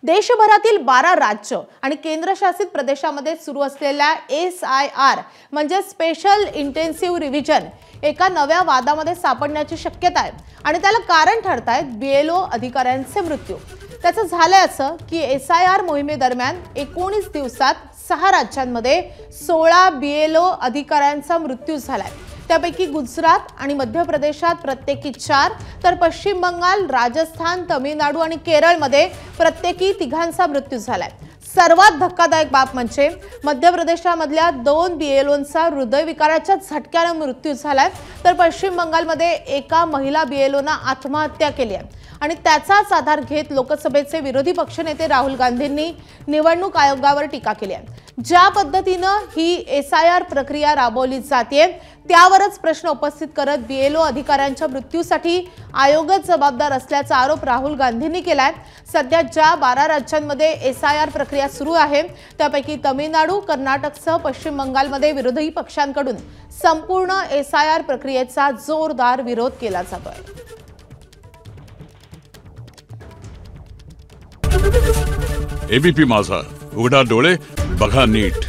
देशभरातील 12 राज्य आणि केंद्रशासित प्रदेशामध्ये सुरू असलेल्या SIR म्हणजे स्पेशल इंटेन्सिव्ह रिव्हिजन एका नव्या वादामध्ये सापडण्याची शक्यता आहे आणि त्याला कारण ठरतायत BLO अधिकाऱ्यांचे मृत्यू। त्याचं झालंय असं की SIR मोहिमेदरम्यान 19 दिवसात 6 राज्यांमध्ये 16 BLO अधिकाऱ्यांचा मृत्यू झालाय। त्यापैकी गुजरात आणि मध्य प्रदेशात प्रत्येकी 4 तर पश्चिम बंगाल, राजस्थान, तमिळनाडू आणि केरळमध्ये प्रत्येकी 3 मृत्यू झालाय। सर्वात धक्कादायक बाब म्हणजे मध्य प्रदेशामधल्या 2 BLOंचा हृदयविकाराच्या झटक्याने मृत्यू झालाय तर पश्चिम बंगालमध्ये एका महिला BLOनं आत्महत्या केली आहे आणि त्याचाच आधार घेत लोकसभेचे विरोधी पक्षनेते राहुल गांधींनी निवडणूक आयोगावर टीका केली आहे। ज्या पद्धतीनं ही SIR प्रक्रिया राबवली जाते त्यावरच प्रश्न उपस्थित करत BLO अधिकाऱ्यांच्या मृत्यूसाठी आयोगच जबाबदार असल्याचा आरोप राहुल गांधींनी केलाय। सध्या ज्या 12 राज्यांमध्ये SIR प्रक्रिया सुरू आहे त्यापैकी तमिळनाडू, कर्नाटकसह पश्चिम बंगालमध्ये विरोधी पक्षांकडून संपूर्ण SIR प्रक्रियेचा जोरदार विरोध केला जातोय। ABP माझा, उघडा डोळे बघा नीट।